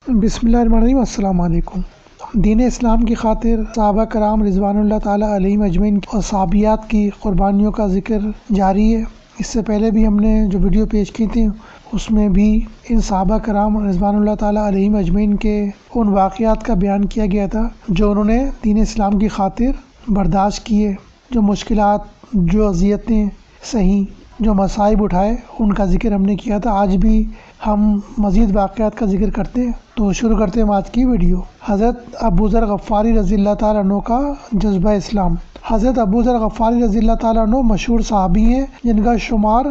بسم اللہ الرحمن الرحیم۔ السلام علیکم۔ دین اسلام کی خاطر صحابہ کرام رضوان اللہ تعالیٰ علیہم اجمعین اور صحابیات کی قربانیوں کا ذکر جاری ہے۔ اس سے پہلے بھی ہم نے جو ویڈیو پیش کی تھی اس میں بھی ان صحابہ کرام رضوان اللہ تعالیٰ علیہم اجمعین کے ان واقعات کا بیان کیا گیا تھا جو انہوں نے دین اسلام کی خاطر برداشت کیے، جو مشکلات، جو اذیتیں سہیں، جو مصائب اٹھائے، ان کا ذکر ہم نے کیا تھا۔ آج بھی ہم مزید واقعات کا ذکر کرتے ہیں، تو شروع کرتے ہیں آج کی ویڈیو۔ حضرت ابو ذر غفاری رضی اللہ تعالیٰ عنہ کا جذبہ اسلام۔ حضرت ابو ذر غفاری رضی اللہ تعالیٰ عنہ مشہور صحابی ہیں جن کا شمار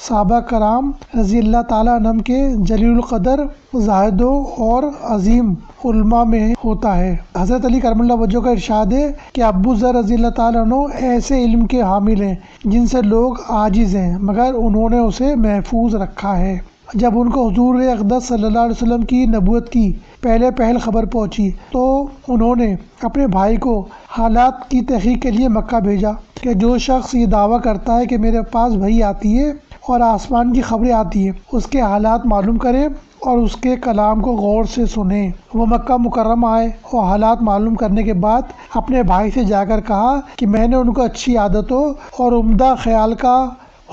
صحابہ کرام رضی اللہ تعالیٰ عنہ کے جلیل القدر زاہدوں اور عظیم علماء میں ہوتا ہے۔ حضرت علی کرم اللہ وجہ کا ارشاد ہے کہ ابو ذر رضی اللہ تعالیٰ عنہ ایسے علم کے حامل ہیں جن سے لوگ عاجز ہیں، مگر انہوں نے اسے محفوظ رکھا ہے۔ جب ان کو حضور اقدس صلی اللہ علیہ وسلم کی نبوت کی پہل خبر پہنچی تو انہوں نے اپنے بھائی کو حالات کی تحقیق کے لیے مکہ بھیجا کہ جو شخص یہ دعویٰ کرتا ہے کہ میرے پاس وحی آتی ہے اور آسمان کی خبریں آتی ہیں، اس کے حالات معلوم کریں اور اس کے کلام کو غور سے سنیں۔ وہ مکہ مکرمہ آئے اور حالات معلوم کرنے کے بعد اپنے بھائی سے جا کر کہا کہ میں نے ان کو اچھی عادتوں اور عمدہ خیال کا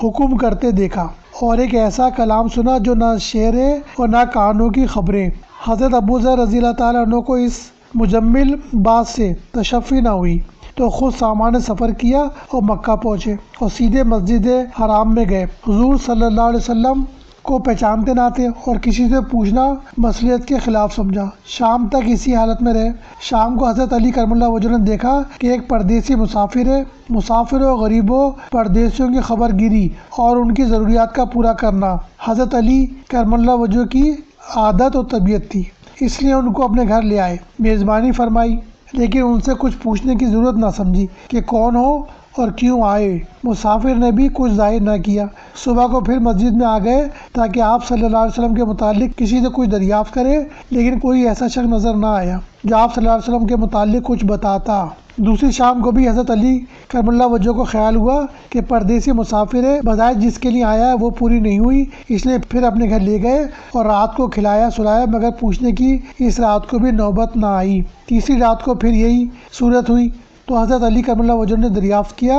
حکم کرتے دیکھا اور ایک ایسا کلام سنا جو نہ شعر ہے اور نہ کہانوں کی خبریں۔ حضرت ابو ذر رضی اللہ تعالیٰ عنہ کو اس مجمل بات سے تشفی نہ ہوئی تو خود سامان سفر کیا اور مکہ پہنچے اور سیدھے مسجد حرام میں گئے۔ حضور صلی اللہ علیہ وسلم کو پہچانتے نہ تھے اور کسی سے پوچھنا مصلحت کے خلاف سمجھا۔ شام تک اسی حالت میں رہے۔ شام کو حضرت علی کرم اللہ وجہ نے دیکھا کہ ایک پردیسی مسافر ہے۔ مسافروں، غریبوں، پردیسیوں کی خبر گیری اور ان کی ضروریات کا پورا کرنا حضرت علی کرم اللہ وجہ کی عادت اور طبیعت تھی، اس لیے ان کو اپنے گھر لے آئے، میزبانی فرمائی، لیکن ان سے کچھ پوچھنے کی ضرورت نہ سمجھی کہ کون ہو اور کیوں آئے۔ مسافر نے بھی کچھ ظاہر نہ کیا۔ صبح کو پھر مسجد میں آ گئے تاکہ آپ صلی اللہ علیہ وسلم کے متعلق کسی سے کچھ دریافت کرے، لیکن کوئی ایسا شخص نظر نہ آیا جو آپ صلی اللہ علیہ وسلم کے متعلق کچھ بتاتا۔ دوسری شام کو بھی حضرت علی کرم اللہ وجہ کو خیال ہوا کہ پردیسی مسافر ہے، بظاہر جس کے لیے آیا ہے وہ پوری نہیں ہوئی، اس لیے پھر اپنے گھر لے گئے اور رات کو کھلایا سلایا، مگر پوچھنے کی اس رات کو بھی نوبت نہ آئی۔ تیسری رات کو پھر یہی صورت ہوئی تو حضرت علی کرم اللہ وجہ نے دریافت کیا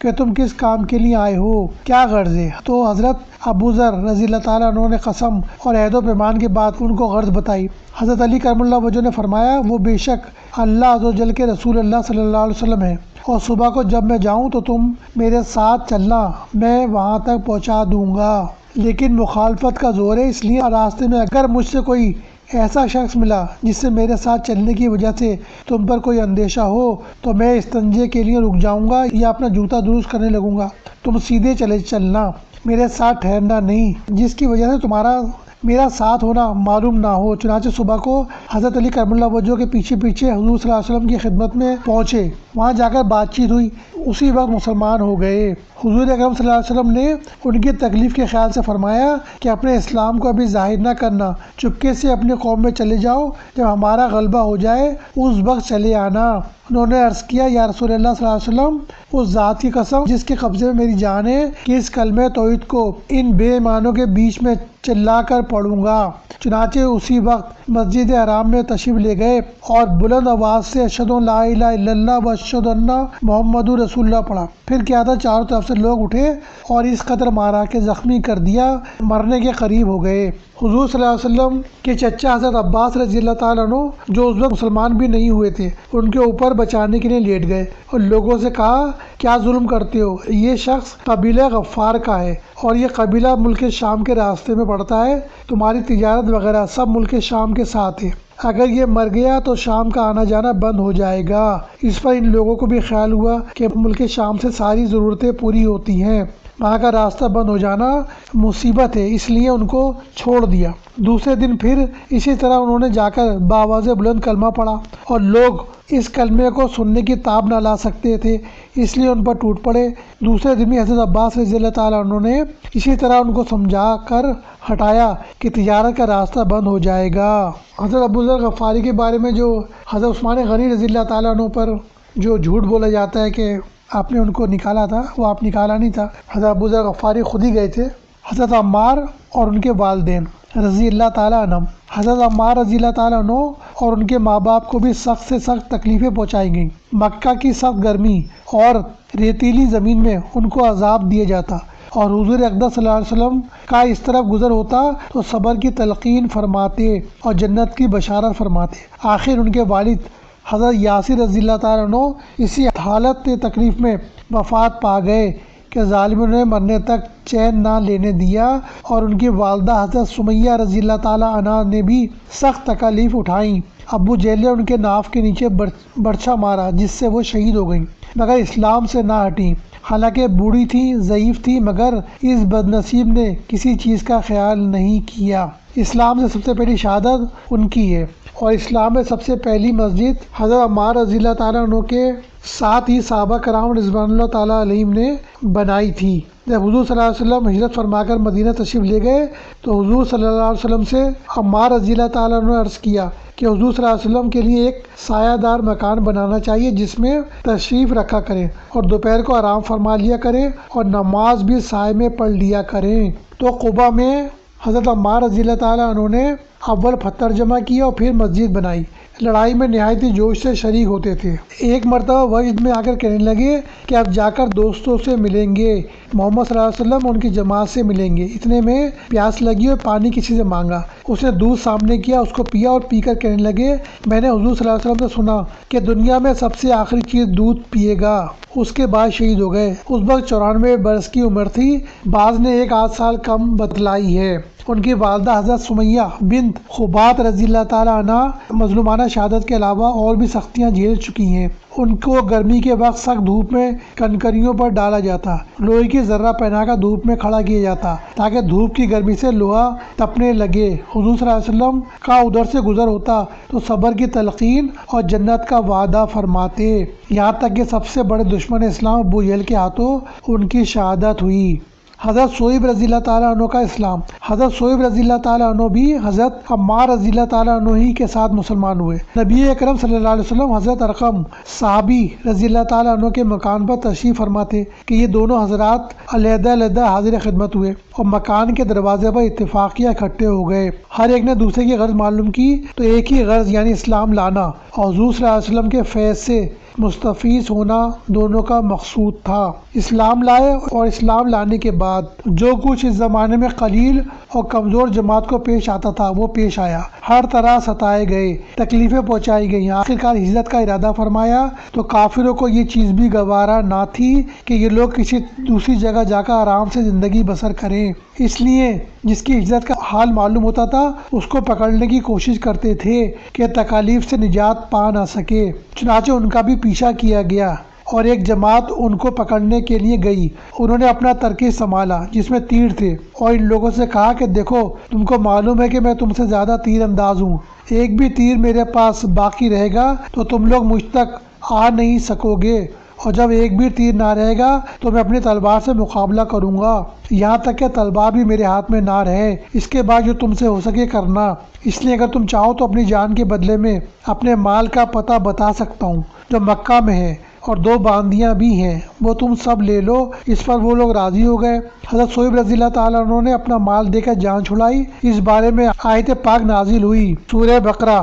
کہ تم کس کام کے لیے آئے ہو، کیا غرض ہے؟ تو حضرت ابو ذر رضی اللہ تعالیٰ عنہ نے قسم اور عہد و پیمان کے بعد ان کو غرض بتائی۔ حضرت علی کرم اللہ وجہ نے فرمایا وہ بے شک اللہ عز و جل کے رسول اللہ صلی اللہ علیہ وسلم ہے، اور صبح کو جب میں جاؤں تو تم میرے ساتھ چلنا، میں وہاں تک پہنچا دوں گا، لیکن مخالفت کا زور ہے، اس لیے راستے میں اگر مجھ سے کوئی ایسا شخص ملا جس سے میرے ساتھ چلنے کی وجہ سے تم پر کوئی اندیشہ ہو تو میں استنجے کے لیے رک جاؤں گا یا اپنا جوتا درست کرنے لگوں گا، تم سیدھے چلے چلنا، میرے ساتھ ٹھہرنا نہیں، جس کی وجہ سے تمہارا میرا ساتھ ہونا معلوم نہ ہو۔ چنانچہ صبح کو حضرت علی کرم اللہ وجہ کے پیچھے پیچھے حضور صلی اللہ علیہ وسلم کی خدمت میں پہنچے، وہاں جا کر بات چیت ہوئی، اسی وقت مسلمان ہو گئے۔ حضور اکرم صلی اللہ علیہ وسلم نے ان کی تکلیف کے خیال سے فرمایا کہ اپنے اسلام کو ابھی ظاہر نہ کرنا، چپکے سے اپنی قوم میں چلے جاؤ، جب ہمارا غلبہ ہو جائے اس وقت چلے آنا۔ انہوں نے عرض کیا یا رسول اللہ صلی اللہ علیہ وسلم، اس ذات کی قسم جس کے قبضے میں میری جان ہے کہ اس کلمہ توحید کو ان بے ایمانوں کے بیچ میں چلا کر پڑھوں گا۔ چنانچہ اسی وقت مسجد حرام میں تشریف لے گئے اور بلند آواز سے اشہد ان لا الہ الا اللہ و اشہد ان محمد رسول اللہ پڑھا۔ پھر کیا تھا، چاروں طرف سے لوگ اٹھے اور اس قدر مارا کہ زخمی کر دیا، مرنے کے قریب ہو گئے۔ حضور صلی اللہ علیہ وسلم کے چچا حضرت عباس رضی اللہ تعالیٰ عنہ جو اس وقت مسلمان بھی نہیں ہوئے تھے، ان کے اوپر بچانے کے لیے لیٹ گئے اور لوگوں سے کہا کیا ظلم کرتے ہو، یہ شخص قبیلہ غفار کا ہے اور یہ قبیلہ ملک شام کے راستے میں پڑتا ہے، تمہاری تجارت وغیرہ سب ملک شام کے ساتھ ہے، اگر یہ مر گیا تو شام کا آنا جانا بند ہو جائے گا۔ اس پر ان لوگوں کو بھی خیال ہوا کہ ملک شام سے ساری ضرورتیں پوری ہوتی ہیں، وہاں کا راستہ بند ہو جانا مصیبت ہے، اس لیے ان کو چھوڑ دیا۔ دوسرے دن پھر اسی طرح انہوں نے جا کر بآواز بلند کلمہ پڑھا اور لوگ اس کلمے کو سننے کی تاب نہ لا سکتے تھے، اس لیے ان پر ٹوٹ پڑے۔ دوسرے دن بھی حضرت عباس رضی اللہ تعالیٰ عنہ نے اسی طرح ان کو سمجھا کر ہٹایا کہ تجارت کا راستہ بند ہو جائے گا۔ حضرت ابو ذر غفاری کے بارے میں جو حضرت عثمان غنی رضی اللہ تعالیٰ عنہ پر جو جھوٹ بولا جاتا ہے کہ آپ نے ان کو نکالا تھا، وہ آپ نکالا نہیں تھا، حضرت ابو ذر غفاری خود ہی گئے تھے۔ حضرت عمار اور ان کے والدین رضی اللہ تعالیٰ عنہ، حضرت عمار رضی اللہ تعالیٰ عنہ اور ان کے ماں باپ کو بھی سخت سے سخت تکلیفیں پہنچائی گئیں۔ مکہ کی سخت گرمی اور ریتیلی زمین میں ان کو عذاب دیا جاتا اور حضور اقدس صلی اللہ علیہ وسلم کا اس طرف گزر ہوتا تو صبر کی تلقین فرماتے اور جنت کی بشارت فرماتے۔ آخر ان کے والد حضرت یاسر رضی اللہ تعالیٰ عنہ اسی حالت تکلیف میں وفات پا گئے کہ ظالموں نے مرنے تک چین نہ لینے دیا، اور ان کی والدہ حضرت سمیہ رضی اللہ تعالیٰ عنہ نے بھی سخت تکالیف اٹھائیں۔ ابو جہل نے ان کے ناف کے نیچے برچھا مارا جس سے وہ شہید ہو گئیں، مگر اسلام سے نہ ہٹیں۔ حالانکہ بوڑھی تھی، ضعیف تھی، مگر اس بد نصیب نے کسی چیز کا خیال نہیں کیا۔ اسلام سے سب سے پہلی شہادت ان کی ہے، اور اسلام میں سب سے پہلی مسجد حضرت عمار رضی اللہ تعالیٰ عنہ کے ساتھ ہی صحابہ کرام رضوان اللہ تعالیٰ علیہم نے بنائی تھی۔ جب حضور صلی اللہ علیہ وسلم ہجرت فرما کر مدینہ تشریف لے گئے تو حضور صلی اللہ علیہ وسلم سے عمار رضی اللہ تعالیٰ عنہ نے عرض کیا کہ حضور صلی اللہ علیہ وسلم کے لیے ایک سایہ دار مکان بنانا چاہیے جس میں تشریف رکھا کریں اور دوپہر کو آرام فرما لیا کریں اور نماز بھی سائے میں پڑھ لیا کریں۔ تو قبا میں حضرت عمار رضی اللہ تعالیٰ عنہ نے اول پتھر جمع کیا اور پھر مسجد بنائی۔ لڑائی میں نہایت ہی جوش سے شریک ہوتے تھے۔ ایک مرتبہ وجد میں آ کر کہنے لگے کہ اب جا کر دوستوں سے ملیں گے، محمد صلی اللہ علیہ وسلم اور ان کی جماعت سے ملیں گے۔ اتنے میں پیاس لگی اور پانی کسی سے مانگا، اس نے دودھ سامنے کیا، اس کو پیا اور پی کر کہنے لگے میں نے حضور صلی اللہ علیہ وسلم سے سنا کہ دنیا میں سب سے آخری چیز دودھ پیے گا۔ اس کے بعد شہید ہو گئے۔ اس وقت 94 برس کی عمر تھی، بعض نے 1 سال کم بتلائی ہے۔ ان کی والدہ حضرت سمیہ بنت خبات رضی اللہ تعالیٰ عنہ مظلومانہ شہادت کے علاوہ اور بھی سختیاں جھیل چکی ہیں۔ ان کو گرمی کے وقت سخت دھوپ میں کنکریوں پر ڈالا جاتا، لوہے کی ذرہ پہنا کر دھوپ میں کھڑا کیا جاتا تاکہ دھوپ کی گرمی سے لوہا تپنے لگے۔ حضور صلی اللہ علیہ وسلم کا ادھر سے گزر ہوتا تو صبر کی تلقین اور جنت کا وعدہ فرماتے، یہاں تک کہ سب سے بڑے دشمن اسلام ابو جہل کے ہاتھوں ان کی شہادت ہوئی۔ حضرت صہیب رضی اللہ تعالیٰ عنہ کا اسلام۔ حضرت صہیب رضی اللہ تعالیٰ عنہ بھی حضرت عمار رضی اللہ تعالیٰ عنہ ہی کے ساتھ مسلمان ہوئے۔ نبی اکرم صلی اللہ علیہ وسلم حضرت ارقم صحابی رضی اللہ تعالیٰ عنہ کے مکان پر تشریف فرماتے کہ یہ دونوں حضرات علیحدہ علیحدہ حاضر خدمت ہوئے اور مکان کے دروازے پر اتفاقیہ اکٹھے ہو گئے۔ ہر ایک نے دوسرے کی غرض معلوم کی تو ایک ہی غرض یعنی اسلام لانا اور حضور صلی اللہ علیہ وسلم کے فیض سے مستفیض ہونا دونوں کا مقصود تھا۔ اسلام لائے اور اسلام لانے کے بعد جو کچھ اس زمانے میں قلیل اور کمزور جماعت کو پیش آتا تھا وہ پیش آیا، ہر طرح ستائے گئے، تکلیفیں پہنچائی گئیں۔ آخرکار ہجرت کا ارادہ فرمایا تو کافروں کو یہ چیز بھی گوارا نہ تھی کہ یہ لوگ کسی دوسری جگہ جا کر آرام سے زندگی بسر کریں، اس لیے جس کی ہجرت کا حال معلوم ہوتا تھا اس کو پکڑنے کی کوشش کرتے تھے کہ تکالیف سے نجات پا نہ سکے۔ چنانچہ ان کا بھی پیچھا کیا گیا اور ایک جماعت ان کو پکڑنے کے لیے گئی۔ انہوں نے اپنا ترکیب سنبھالا جس میں تیر تھے اور ان لوگوں سے کہا کہ دیکھو تم کو معلوم ہے کہ میں تم سے زیادہ تیر انداز ہوں، ایک بھی تیر میرے پاس باقی رہے گا تو تم لوگ مجھ تک آ نہیں سکو گے، اور جب ایک بھی تیر نہ رہے گا تو میں اپنی تلوار سے مقابلہ کروں گا، یہاں تک کہ تلوار بھی میرے ہاتھ میں نہ رہے۔ اس کے بعد جو تم سے ہو سکے کرنا، اس لیے اگر تم چاہو تو اپنی جان کے بدلے میں اپنے مال کا پتہ بتا سکتا ہوں جو مکہ میں ہے، اور 2 باندیاں بھی ہیں، وہ تم سب لے لو۔ اس پر وہ لوگ راضی ہو گئے۔ حضرت صہیب رضی اللہ تعالیٰ عنہ نے اپنا مال دے کر جان چھڑائی۔ اس بارے میں آیت پاک نازل ہوئی، سورہ بقرہ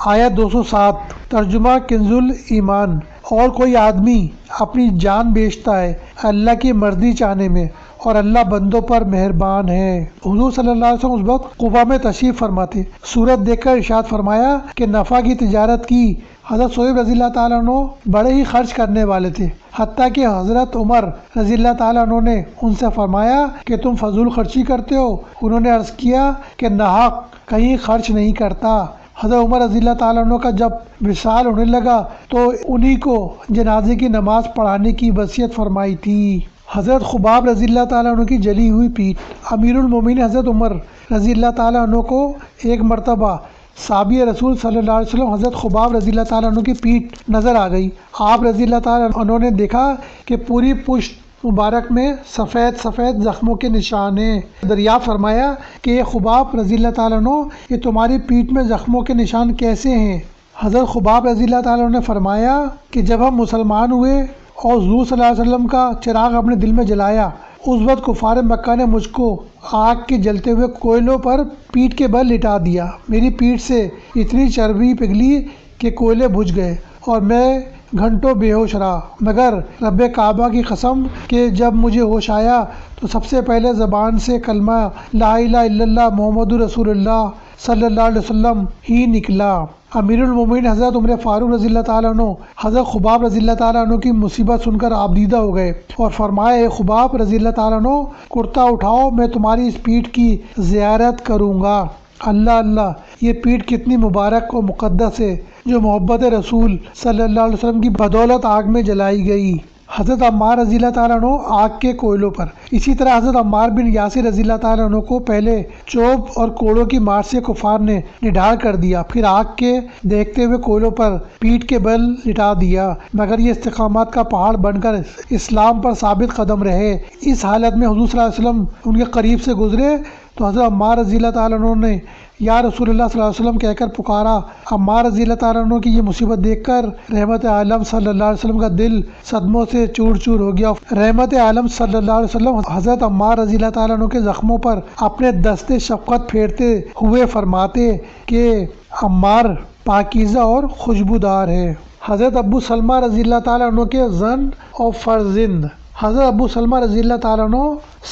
آیت 207، ترجمہ کنز الایمان۔ اور کوئی آدمی اپنی جان بیچتا ہے اللہ کی مرضی چاہنے میں، اور اللہ بندوں پر مہربان ہے۔ حضور صلی اللہ علیہ وسلم اس وقت قبا میں تشریف فرماتے، صورت دیکھ کر ارشاد فرمایا کہ نفع کی تجارت کی۔ حضرت صہیب رضی اللہ تعالیٰ عنہ بڑے ہی خرچ کرنے والے تھے، حتیٰ کہ حضرت عمر رضی اللہ تعالیٰ عنہ نے ان سے فرمایا کہ تم فضول خرچی کرتے ہو۔ انہوں نے عرض کیا کہ ناحق کہیں خرچ نہیں کرتا۔ حضرت عمر رضی اللہ تعالیٰ عنہ کا جب وصال ہونے لگا تو انہی کو جنازے کی نماز پڑھانے کی وصیت فرمائی تھی۔ حضرت خباب رضی اللہ تعالیٰ عنہ کی جلی ہوئی پیٹھ۔ امیر المومنین حضرت عمر رضی اللہ تعالیٰ عنہ کو ایک مرتبہ صحابی رسول صلی اللہ علیہ وسلم حضرت خباب رضی اللہ تعالیٰ عنہ کی پیٹھ نظر آ گئی۔ آپ رضی اللہ تعالیٰ عنہ نے دیکھا کہ پوری پشت مبارک میں سفید سفید زخموں کے نشان ہیں۔ دریافت فرمایا کہ یہ خباب رضی اللہ تعالیٰ عنہ، یہ تمہاری پیٹھ میں زخموں کے نشان کیسے ہیں؟ حضرت خباب رضی اللہ تعالیٰ عنہ نے فرمایا کہ جب ہم مسلمان ہوئے اور حضور صلی اللہ علیہ وسلم کا چراغ اپنے دل میں جلایا اس وقت کفار مکہ نے مجھ کو آگ کے جلتے ہوئے کوئلوں پر پیٹھ کے بل لٹا دیا۔ میری پیٹھ سے اتنی چربی پگھلی کہ کوئلے بجھ گئے اور میں گھنٹوں بے ہوش رہا، مگر رب کعبہ کی قسم کہ جب مجھے ہوش آیا تو سب سے پہلے زبان سے کلمہ لا الہ الا اللہ محمد رسول اللہ صلی اللہ علیہ وسلم ہی نکلا۔ امیر المومنین حضرت عمر فاروق رضی اللہ تعالیٰ عنہ حضرت خباب رضی اللہ تعالیٰ عنہ کی مصیبت سن کر آپ دیدہ ہو گئے اور فرمایا، اے خباب رضی اللہ تعالیٰ عنہ، کرتا اٹھاؤ، میں تمہاری اس پیٹھ کی زیارت کروں گا۔ اللہ اللہ، یہ پیٹھ کتنی مبارک و مقدس ہے جو محبت رسول صلی اللہ علیہ وسلم کی بدولت آگ میں جلائی گئی۔ حضرت عمار رضی اللہ تعالیٰ عنہ آگ کے کوئلوں پر۔ اسی طرح حضرت عمار بن یاسر رضی اللہ تعالیٰ عنہ کو پہلے چوب اور کوڑوں کی مار سے کفار نے نڈھال کر دیا، پھر آگ کے دیکھتے ہوئے کوئلوں پر پیٹھ کے بل لٹا دیا، مگر یہ استقامت کا پہاڑ بن کر اسلام پر ثابت قدم رہے۔ اس حالت میں حضور صلی اللہ علیہ وسلم ان کے قریب سے گزرے تو حضرت عمار رضی اللہ تعالیٰ عنہ نے یا رسول اللہ صلی اللہ علیہ وسلم کہہ کر پکارا۔ عمار رضی اللہ تعالیٰ عنہ کی یہ مصیبت دیکھ کر رحمت عالم صلی اللہ علیہ وسلم کا دل صدموں سے چور چور ہو گیا۔ رحمت عالم صلی اللہ علیہ وسلم حضرت عمار رضی اللہ تعالیٰ عنہ کے زخموں پر اپنے دست شفقت پھیرتے ہوئے فرماتے کہ عمار پاکیزہ اور خوشبودار ہے۔ حضرت ابو سلمہ رضی اللہ تعالیٰ عنہ کے زن اور فرزند۔ حضرت ابو سلمہ رضی اللہ تعالیٰ عنہ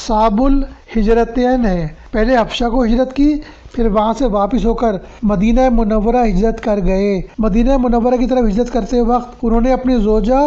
صاحب الہجرتین ہیں۔ پہلے حبشہ کو ہجرت کی، پھر وہاں سے واپس ہو کر مدینہ منورہ ہجرت کر گئے۔ مدینہ منورہ کی طرف ہجرت کرتے وقت انہوں نے اپنی زوجہ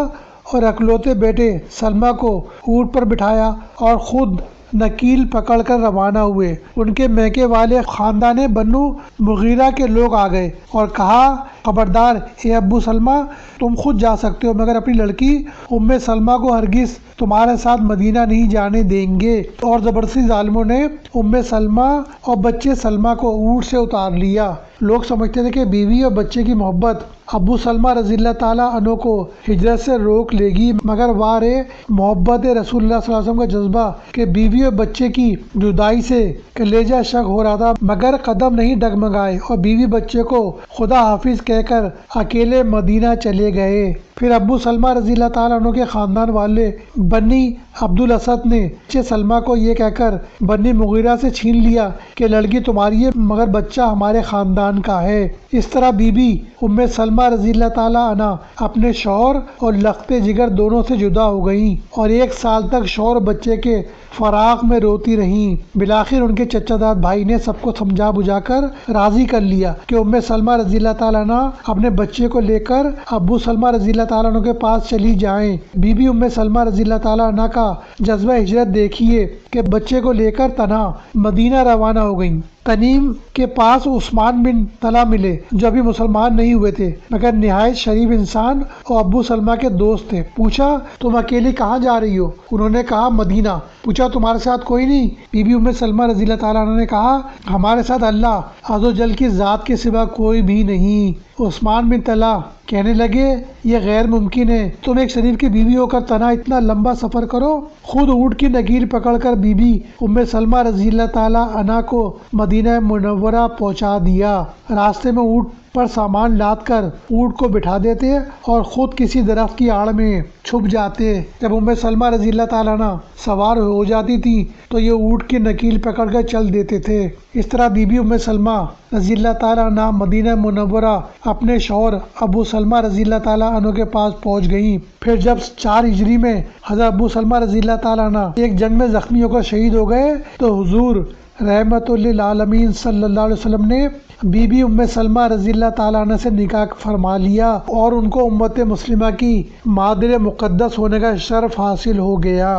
اور اکلوتے بیٹے سلمہ کو اونٹ پر بٹھایا اور خود نکیل پکڑ کر روانہ ہوئے۔ ان کے میکے والے خاندان بنو مغیرہ کے لوگ آ گئے اور کہا، خبردار اے ابو سلمہ، تم خود جا سکتے ہو، مگر اپنی لڑکی ام سلمہ کو ہرگز تمہارے ساتھ مدینہ نہیں جانے دیں گے۔ اور زبردستی ظالموں نے ام سلمہ اور بچے سلمہ کو اونٹ سے اتار لیا۔ لوگ سمجھتے تھے کہ بیوی اور بچے کی محبت ابو سلمہ رضی اللہ تعالیٰ عنہ کو ہجرت سے روک لے گی، مگر وارے محبت رسول اللہ صلی اللہ علیہ وسلم کا جذبہ کہ بیوی اور بچے کی جدائی سے کلیجہ شک ہو رہا تھا، مگر قدم نہیں ڈگمگائے اور بیوی بچے کو خدا حافظ کہہ کر اکیلے مدینہ چلے گئے۔ پھر ابو سلمہ رضی اللہ تعالیٰ عنہ کے خاندان والے بنی عبد الاسد نے بچے سلمہ کو یہ کہہ کر بنی مغیرہ سے چھین لیا کہ لڑکی تمہاری ہے مگر بچہ ہمارے خاندان کا ہے۔ اس طرح بی بی ام سلمہ رضی اللہ تعالیٰ عنہ اپنے شوہر اور لخت جگر دونوں سے جدا ہو گئیں اور 1 سال تک شوہر اور بچے کے فراق میں روتی رہیں۔ بالآخر ان کے چچا داد بھائی نے سب کو سمجھا بجھا کر راضی کر لیا کہ ام سلمہ رضی اللہ تعالیٰ عنہ اپنے بچے کو لے کر ابو سلمہ رضی اللہ تعالیٰ عنہ کے پاس چلی جائیں۔ بی بی ام سلمہ رضی اللہ تعالیٰ عنہ کا جذبہ ہجرت دیکھیے کہ بچے کو لے کر تنہا مدینہ روانہ ہو گئیں۔ تنیم کے پاس عثمان بن طلحہ ملے جو ابھی مسلمان نہیں ہوئے تھے، مگر نہایت شریف انسان اور ابو سلمہ کے دوست تھے۔ پوچھا، تم اکیلی کہاں جا رہی ہو؟ انہوں نے کہا، مدینہ۔ پوچھا، تمہارے ساتھ کوئی نہیں؟ بی بی ام سلمہ رضی اللہ تعالیٰ عنہ نے کہا، ہمارے ساتھ اللہ عز و جل کی ذات کے سوا کوئی بھی نہیں۔ عثمان بن طلحہ کہنے لگے، یہ غیر ممکن ہے، تم ایک شریف کی بیوی ہو کر تنہا اتنا لمبا سفر کرو۔ خود اونٹ کی نکیل پکڑ کر بی بی ام سلمہ رضی اللہ تعالیٰ عنہ کو مدینہ منورہ پہنچا دیا۔ راستے میں اونٹ پر سامان لاد کر اونٹ کو بٹھا دیتے اور خود کسی درخت کی آڑ میں چھپ جاتے۔ جب ام سلمہ رضی اللہ تعالیٰ عنہ سوار ہو جاتی تھی تو یہ اونٹ کی نکیل پکڑ کر چل دیتے تھے۔ اس طرح بی بی ام سلمہ رضی اللہ تعالیٰ عنہ مدینہ منورہ اپنے شوہر ابو سلمہ رضی اللہ تعالیٰ عنہ کے پاس پہنچ گئیں۔ پھر جب 4 ہجری میں حضرت ابو سلمہ رضی اللہ تعالیٰ عنہ ایک جنگ میں زخمی ہو کر شہید ہو گئے تو حضور رحمت للعالمین صلی اللہ علیہ وسلم نے بی بی ام سلمہ رضی اللہ تعالیٰ عنہ سے نکاح فرما لیا اور ان کو امت مسلمہ کی مادر مقدس ہونے کا شرف حاصل ہو گیا۔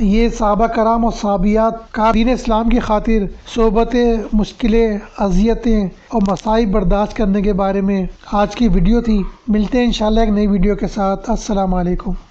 یہ صحابہ کرام اور صحابیات کا دین اسلام کی خاطر صحبتیں، مشکلیں، اذیتیں اور مصائب برداشت کرنے کے بارے میں آج کی ویڈیو تھی۔ ملتے ہیں انشاءاللہ ایک نئی ویڈیو کے ساتھ۔ السلام علیکم۔